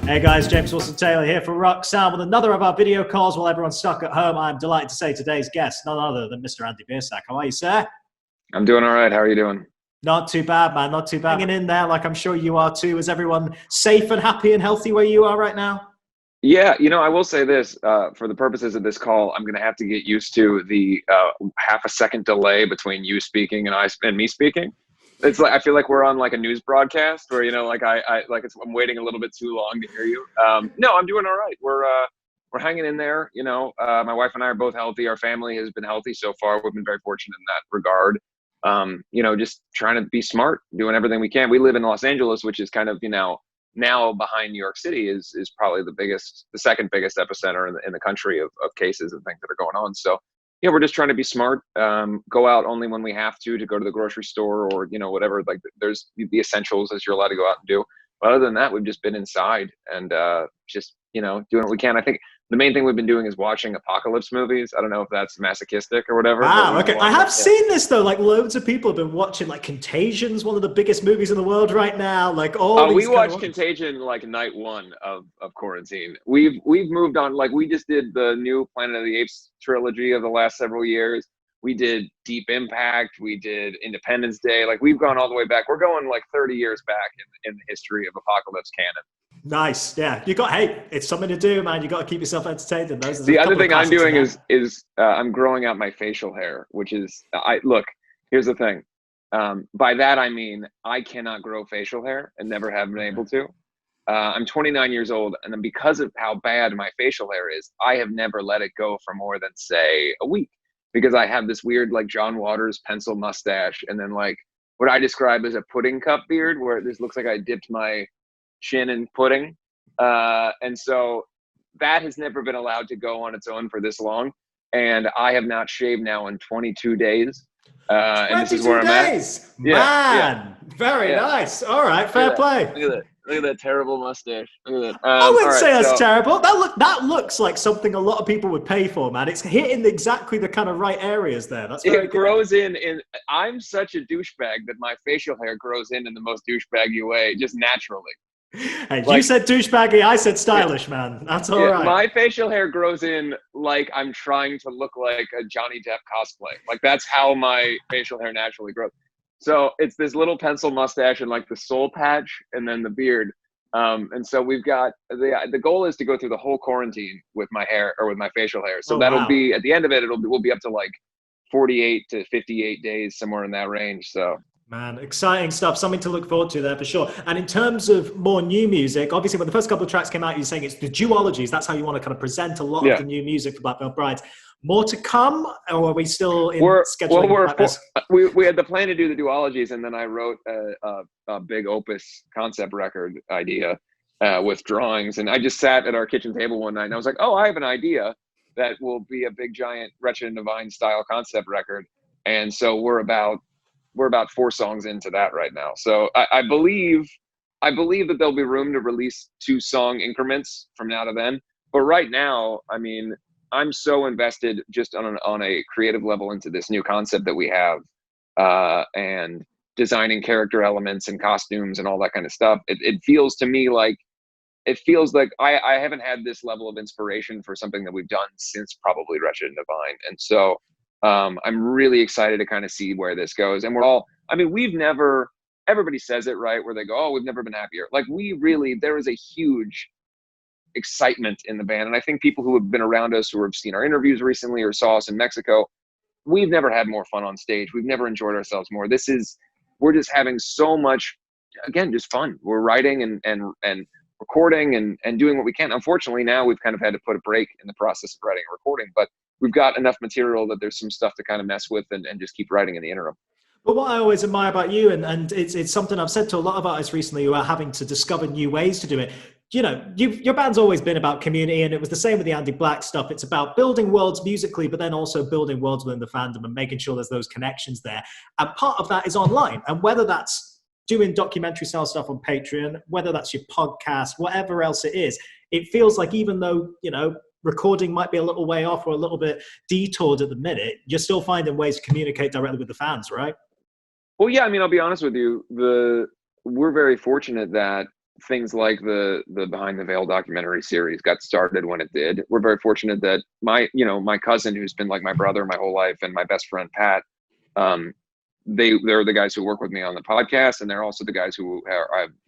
Hey guys, James Wilson-Taylor here for Rock Sound with another of our video calls while everyone's stuck at home. I'm delighted to say today's guest, none other than Mr. Andy Biersack. How are you, sir? I'm doing all right. How are you doing? Not too bad, man. Not too bad. Hanging in there like I'm sure you are too. Is everyone safe and happy and healthy where you are right now? Yeah, I will say this, for the purposes of this call, I'm going to have to get used to the half a second delay between you speaking and me speaking. It's like I feel like we're on like a news broadcast where I'm waiting a little bit too long to hear you. No, I'm doing all right. We're hanging in there. My wife and I are both healthy. Our family has been healthy so far. We've been very fortunate in that regard. Just trying to be smart, doing everything we can. We live in Los Angeles, which is kind of now behind New York City is probably the second biggest epicenter in the country of cases and things that are going on. So. Yeah, we're just trying to be smart, go out only when we have to go to the grocery store or, whatever, like there's the essentials as you're allowed to go out and do. But other than that, we've just been inside and just, doing what we can. I think the main thing we've been doing is watching apocalypse movies. I don't know if that's masochistic or whatever. Wow, okay. I have seen this though, like loads of people have been watching like Contagion's one of the biggest movies in the world right now. Like we watched Contagion like night one of quarantine. We've moved on, like we just did the new Planet of the Apes trilogy of the last several years. We did Deep Impact, we did Independence Day, like we've gone all the way back. We're going like 30 years back in the history of apocalypse canon. Nice, yeah. It's something to do, man. You got to keep yourself entertained. And the other thing I'm doing is I'm growing out my facial hair, which is here's the thing. By that I mean I cannot grow facial hair and never have been able to. I'm 29 years old, and then because of how bad my facial hair is, I have never let it go for more than say a week because I have this weird like John Waters pencil mustache, and then like what I describe as a pudding cup beard, where this looks like I dipped my chin in pudding, and so that has never been allowed to go on its own for this long, and I have not shaved now in 22 days. And this is where I'm at. Man, very nice. All right, fair play. Look at that terrible mustache. Look at that. I wouldn't say that's terrible. That looks like something a lot of people would pay for, man. It's hitting exactly the kind of right areas there. That's very it grows in. I'm such a douchebag that my facial hair grows in the most douchebaggy way, just naturally. Hey, you said douchebaggy, I said stylish, man. That's all right. My facial hair grows in like I'm trying to look like a Johnny Depp cosplay. Like that's how my facial hair naturally grows. So it's this little pencil mustache and like the soul patch and then the beard. And so we've got the goal is to go through the whole quarantine with my hair or with my facial hair. So that'll be at the end of it. We'll be up to like 48 to 58 days, somewhere in that range. So. Man, exciting stuff. Something to look forward to there for sure. And in terms of more new music, obviously when the first couple of tracks came out, you're saying it's the duologies. That's how you want to kind of present a lot of the new music for Black Veil Brides. More to come, or are we still in scheduling? We had the plan to do the duologies, and then I wrote a big opus concept record idea with drawings. And I just sat at our kitchen table one night, and I was like, oh, I have an idea that will be a big, giant Wretched and Divine style concept record. And so we're about 4 songs into that right now. So I believe that there'll be room to release 2-song increments from now to then. But right now, I mean, I'm so invested just on a creative level into this new concept that we have, and designing character elements and costumes and all that kind of stuff. It feels to me like I haven't had this level of inspiration for something that we've done since probably Wretched and Divine. And so I'm really excited to kind of see where this goes. And everybody says it, right? Where they go, oh, we've never been happier. Like there is a huge excitement in the band. And I think people who have been around us, who have seen our interviews recently or saw us in Mexico, we've never had more fun on stage. We've never enjoyed ourselves more. We're just having so much, again, just fun. We're writing and recording and doing what we can. Unfortunately, now we've kind of had to put a break in the process of writing and recording, but we've got enough material that there's some stuff to kind of mess with and just keep writing in the interim. But what I always admire about you, and it's something I've said to a lot of artists recently who are having to discover new ways to do it. Your band's always been about community, and it was the same with the Andy Black stuff. It's about building worlds musically, but then also building worlds within the fandom and making sure there's those connections there. And part of that is online. And whether that's doing documentary style stuff on Patreon, whether that's your podcast, whatever else it is, it feels like even though, recording might be a little way off or a little bit detoured at the minute, you're still finding ways to communicate directly with the fans, right? Well, yeah, I mean, I'll be honest with you. We're very fortunate that things like the Behind the Veil documentary series got started when it did. We're very fortunate that my cousin, who's been like my brother my whole life, and my best friend Pat, they're the guys who work with me on the podcast, and they're also the guys who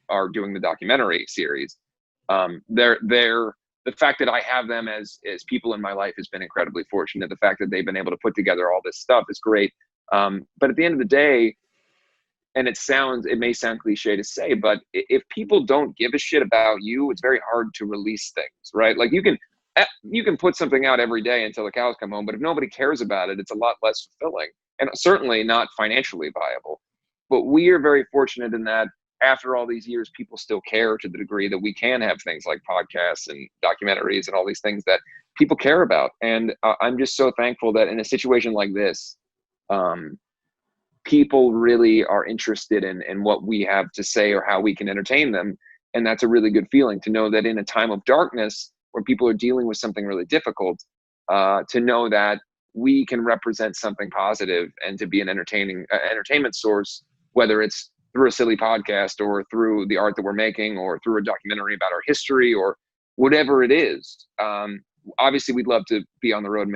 are doing the documentary series. The fact that I have them as people in my life has been incredibly fortunate. The fact that they've been able to put together all this stuff is great. But at the end of the day, and it may sound cliche to say, but if people don't give a shit about you, it's very hard to release things, right? Like you can put something out every day until the cows come home, but if nobody cares about it, it's a lot less fulfilling and certainly not financially viable. But we are very fortunate in that after all these years, people still care to the degree that we can have things like podcasts and documentaries and all these things that people care about. And I'm just so thankful that in a situation like this, people really are interested in what we have to say or how we can entertain them. And that's a really good feeling to know that in a time of darkness where people are dealing with something really difficult, to know that we can represent something positive and to be an entertainment source, whether it's through a silly podcast or through the art that we're making or through a documentary about our history or whatever it is. Obviously we'd love to be on the road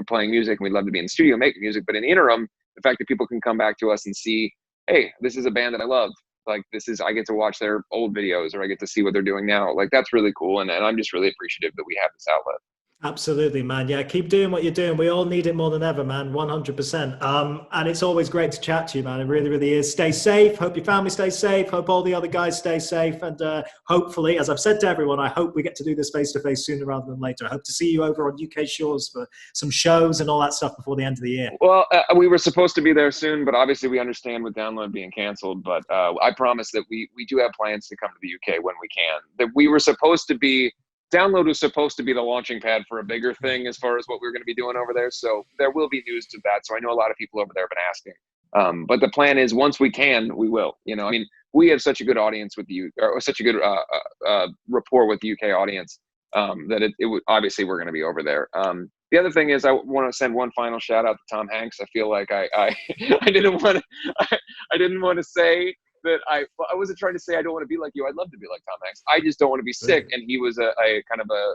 playing music, and we'd love to be in the studio making music, but in the interim, the fact that people can come back to us and see, hey, this is a band that I love. Like I get to watch their old videos, or I get to see what they're doing now. Like that's really cool. And I'm just really appreciative that we have this outlet. Absolutely, man. Yeah, keep doing what you're doing. We all need it more than ever, man. 100%. And it's always great to chat to you, man. It really, really is. Stay safe. Hope your family stays safe. Hope all the other guys stay safe. And hopefully, as I've said to everyone, I hope we get to do this face-to-face sooner rather than later. I hope to see you over on UK shores for some shows and all that stuff before the end of the year. Well, we were supposed to be there soon, but obviously we understand with Download being canceled. But I promise that we do have plans to come to the UK when we can. That we were supposed to be Download was supposed to be the launching pad for a bigger thing as far as what we were going to be doing over there. So there will be news to that. So I know a lot of people over there have been asking. But the plan is once we can, we will. I mean, we have such a good audience with you, or such a good rapport with the UK audience that it would, obviously we're going to be over there. The other thing is I want to send one final shout out to Tom Hanks. I feel like I didn't want to say that I wasn't trying to say I don't want to be like you. I'd love to be like Tom Hanks. I just don't want to be sick. And he was a kind of a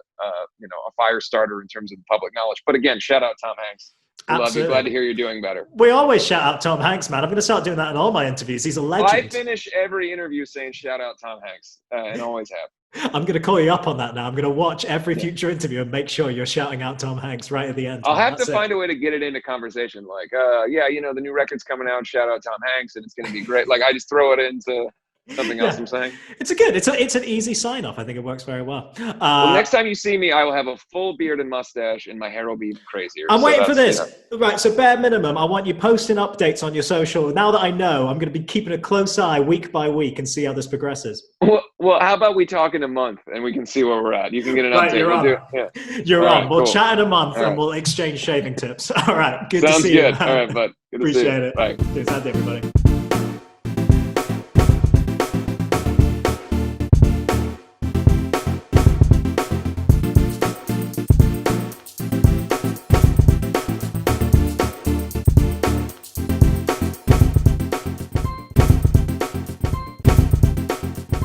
fire starter in terms of the public knowledge. But again, shout out Tom Hanks. I love you. Glad to hear you're doing better. We always shout out Tom Hanks, man. I'm going to start doing that in all my interviews. He's a legend. I finish every interview saying shout out Tom Hanks, and always have. I'm going to call you up on that now. I'm going to watch every future interview and make sure you're shouting out Tom Hanks right at the end. I'll have to find a way to get it into conversation. Like, the new record's coming out. Shout out Tom Hanks, and it's going to be great. Like, I just throw it into something else I'm saying. It's an easy sign off. I think it works very well. Well, next time you see me, I will have a full beard and mustache, and my hair will be crazier. I'm waiting for this. Right, so bare minimum, I want you posting updates on your social. Now that I know, I'm going to be keeping a close eye week by week and see how this progresses. Well, how about we talk in a month and we can see where we're at? You can get an update. You're on. We'll chat in a month and we'll exchange shaving tips. All right. Good to see you. Sounds good. All right, bud. Good to see you. Appreciate it. Bye. Cheers, everybody.